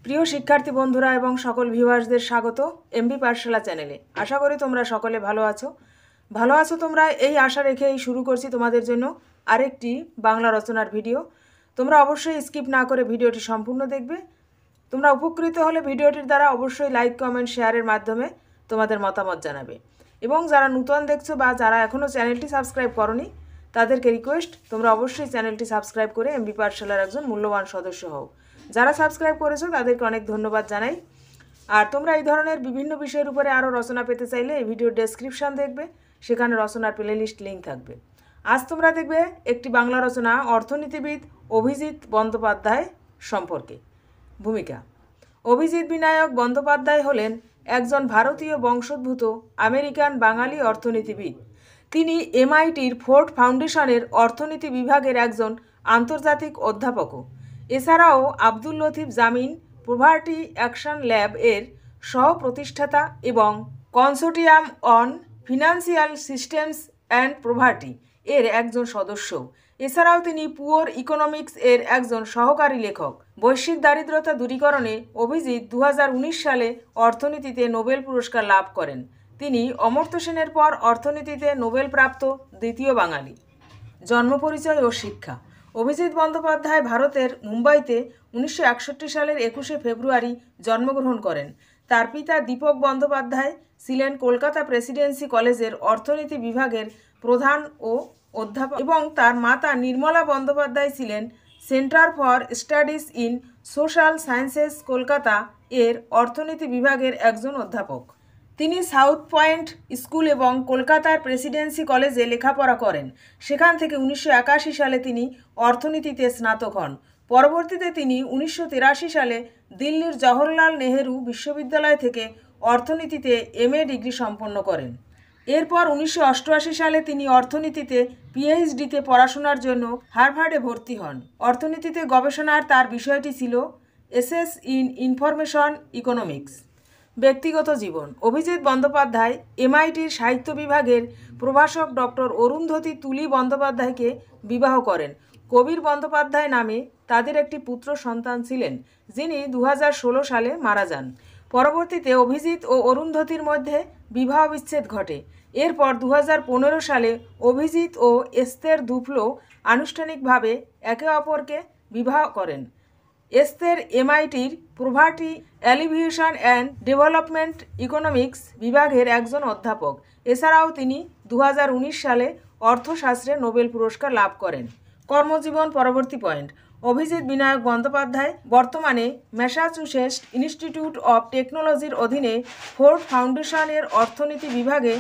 প্রিয় শিক্ষার্থী বন্ধুরা এবং সকল ভিউয়ার্সদের স্বাগত এমবি পাঠশালা চ্যানেলে। আশা করি তোমরা সকলে ভালো আছো তোমরা এই আশা রেখেই শুরু করছি তোমাদের জন্য আরেকটি বাংলা রচনার ভিডিও। তোমরা অবশ্যই স্কিপ না করে ভিডিওটি সম্পূর্ণ দেখবে। তোমরা উপকৃত হলে ভিডিওটির দ্বারা অবশ্যই লাইক, কমেন্ট, শেয়ারের মাধ্যমে তোমাদের মতামত জানাবে। এবং যারা নতুন দেখছো বা যারা এখনও চ্যানেলটি সাবস্ক্রাইব করোনি তাদেরকে রিকোয়েস্ট, তোমরা অবশ্যই চ্যানেলটি সাবস্ক্রাইব করে এমবি পাঠশালার একজন মূল্যবান সদস্য হও। যারা সাবস্ক্রাইব করেছো তাদেরকে অনেক ধন্যবাদ জানাই। আর তোমরা এই ধরনের বিভিন্ন বিষয়ের উপরে আরও রচনা পেতে চাইলে এই ভিডিওর ডেসক্রিপশান দেখবে, সেখানে রচনার প্লেলিস্ট লিঙ্ক থাকবে। আজ তোমরা দেখবে একটি বাংলা রচনা অর্থনীতিবিদ অভিজিৎ বন্দ্যোপাধ্যায় সম্পর্কে। ভূমিকা: অভিজিৎ বিনায়ক বন্দ্যোপাধ্যায় হলেন একজন ভারতীয় বংশোদ্ভূত আমেরিকান বাঙালি অর্থনীতিবিদ। তিনি এমআইটির ফোর্ড ফাউন্ডেশনের অর্থনীতি বিভাগের একজন আন্তর্জাতিক অধ্যাপকও। এছাড়াও আব্দুল লতিফ জামিন পভার্টি অ্যাকশন ল্যাব এর সহ প্রতিষ্ঠাতা এবং consortium on financial systems and poverty এর একজন সদস্য। এছাড়াও তিনি পুওর ইকোনমিক্স এর একজন সহকারী লেখক। বৈশ্বিক দারিদ্রতা দূরীকরণে অভিজিৎ 2019 সালে অর্থনীতিতে নোবেল পুরস্কার লাভ করেন। তিনি অমর্ত্য সেনের পর অর্থনীতিতে নোবেল প্রাপ্ত দ্বিতীয় বাঙালি। জন্ম, পরিচয় ও শিক্ষা: অভিজিৎ বন্দ্যোপাধ্যায় ভারতের মুম্বাইতে 1961 সালের 21শে ফেব্রুয়ারি জন্মগ্রহণ করেন। তার পিতা দীপক বন্দ্যোপাধ্যায় ছিলেন কলকাতা প্রেসিডেন্সি কলেজের অর্থনীতি বিভাগের প্রধান ও অধ্যাপক এবং তার মাতা নির্মলা বন্দ্যোপাধ্যায় ছিলেন centre for studies in social sciences Kolkata এর অর্থনীতি বিভাগের একজন অধ্যাপক। তিনি সাউথ পয়েন্ট স্কুল এবং কলকাতার প্রেসিডেন্সি কলেজে লেখাপড়া করেন। সেখান থেকে 1981 সালে তিনি অর্থনীতিতে স্নাতক হন। পরবর্তীতে তিনি 1983 সালে দিল্লির জওহরলাল নেহেরু বিশ্ববিদ্যালয় থেকে অর্থনীতিতে এমএ ডিগ্রি সম্পন্ন করেন। এরপর 1988 সালে তিনি অর্থনীতিতে পিএইচডিতে পড়াশোনার জন্য হার্ভার্ডে ভর্তি হন। অর্থনীতিতে গবেষণার তার বিষয়টি ছিল এসএস ইন ইনফরমেশন ইকোনমিক্স। ব্যক্তিগত জীবন: অভিজিৎ বন্দ্যোপাধ্যায় এমআইটির সাহিত্য বিভাগের প্রভাষক ডক্টর অরুন্ধতী তুলি বন্দ্যোপাধ্যায়কে বিবাহ করেন। কবির বন্দ্যোপাধ্যায় নামে তাদের একটি পুত্র সন্তান ছিলেন, যিনি 2016 সালে মারা যান। পরবর্তীতে অভিজিৎ ও অরুন্ধতীর মধ্যে বিবাহ বিচ্ছেদ ঘটে। এরপর 2015 সালে অভিজিৎ ও এস্তের দুফলো আনুষ্ঠানিকভাবে একে অপরকে বিবাহ করেন। এস্তের এমআইটির poverty alleviation and development economics বিভাগের একজন অধ্যাপক। এছাড়াও তিনি 2019 সালে অর্থশাস্ত্রে নোবেল পুরস্কার লাভ করেন। কর্মজীবন পরবর্তী পয়েন্ট: অভিজিৎ বিনায়ক বন্দ্যোপাধ্যায় বর্তমানে ম্যাসাচুসেটস ইনস্টিটিউট অব টেকনোলজির অধীনে ফোর্ড ফাউন্ডেশনের অর্থনীতি বিভাগে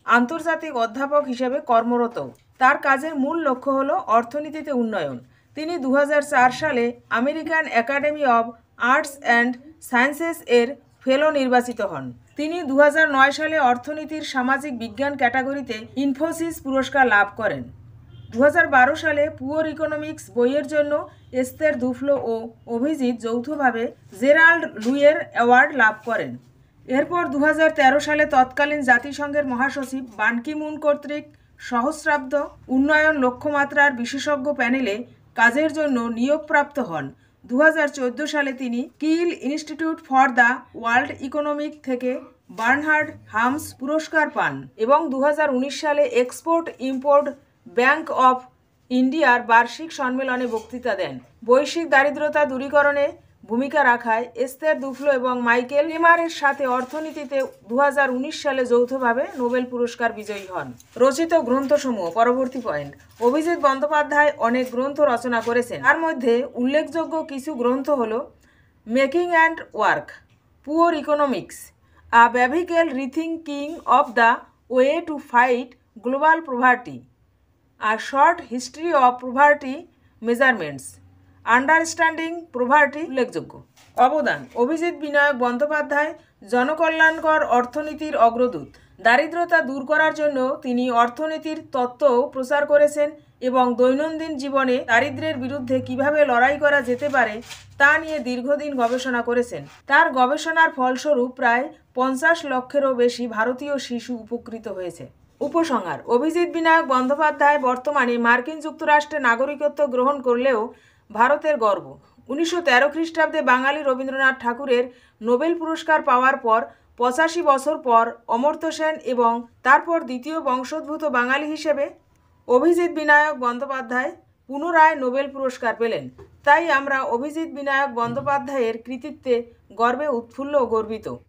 আন্তর্জাতিক অধ্যাপক হিসেবে কর্মরত। তার কাজের মূল লক্ষ্য হল অর্থনীতিতে উন্নয়ন। তিনি 2004 সালে American academy of arts and sciences এর ফেলো নির্বাচিত হন। তিনি 2009 সালে অর্থনীতির সামাজিক বিজ্ঞান ক্যাটাগরিতে ইনফোসিস পুরস্কার লাভ করেন। 2012 সালে পুওর ইকোনমিক্স বইয়ের জন্য এস্তের দুফলো ও অভিজিৎ যৌথভাবে জেরাল্ড লুইয়ের অ্যাওয়ার্ড লাভ করেন। এরপর 2013 সালে তৎকালীন জাতিসংঘের মহাসচিব বান কি মুন কর্তৃক সহস্রাব্দ উন্নয়ন লক্ষ্যমাত্রার বিশেষজ্ঞ প্যানেলে কাজের জন্য নিয়োগপ্রাপ্ত হন। 2014 সালে তিনি Kiel institute for the world economic থেকে বার্নহার্ড হামস পুরস্কার পান এবং 2019 সালে এক্সপোর্ট ইম্পোর্ট ব্যাংক অফ ইন্ডিয়ার বার্ষিক সম্মেলনে বক্তৃতা দেন। বৈশ্বিক দারিদ্রতা দূরীকরণে ভূমিকা রাখায় এস্তের দুফলো এবং মাইকেল লেমারের সাথে অর্থনীতিতে 2019 সালে যৌথভাবে নোবেল পুরস্কার বিজয়ী হন। রচিত গ্রন্থসমূহ পরবর্তী পয়েন্ট: অভিজিৎ বন্দ্যোপাধ্যায় অনেক গ্রন্থ রচনা করেছেন। তার মধ্যে উল্লেখযোগ্য কিছু গ্রন্থ হল making and work, poor economics, a radical rethinking of the way to fight global poverty, a short history of poverty measurements, understanding poverty উল্লেখযোগ্য। অবদান: অভিজিৎ বিনায়ক বন্দ্যোপাধ্যায় জনকল্যাণকর অর্থনীতির অগ্রদূত। দারিদ্রতা দূর করার জন্য তিনি অর্থনীতির তত্ত্ব প্রচার করেছেন এবং দৈনন্দিন জীবনে দারিদ্র্যের বিরুদ্ধে কিভাবে লড়াই করা যেতে পারে তা নিয়ে দীর্ঘদিন গবেষণা করেছেন। তার গবেষণার ফলস্বরূপ প্রায় 50 লক্ষেরও বেশি ভারতীয় শিশু উপকৃত হয়েছে। উপসংহার: অভিজিৎ বিনায়ক বন্দ্যোপাধ্যায় বর্তমানে মার্কিন যুক্তরাষ্ট্রে নাগরিকত্ব গ্রহণ করলেও ভারতের গর্ব। 1913 খ্রিস্টাব্দে বাঙালি রবীন্দ্রনাথ ঠাকুরের নোবেল পুরস্কার পাওয়ার পর 85 বছর পর অমর্ত্য সেন এবং তারপর দ্বিতীয় বংশোদ্ভূত বাঙালি হিসেবে অভিজিৎ বিনায়ক বন্দ্যোপাধ্যায় পুনরায় নোবেল পুরস্কার পেলেন। তাই আমরা অভিজিৎ বিনায়ক বন্দ্যোপাধ্যায়ের কৃতিত্বে গর্বে উৎফুল্ল ও গর্বিত।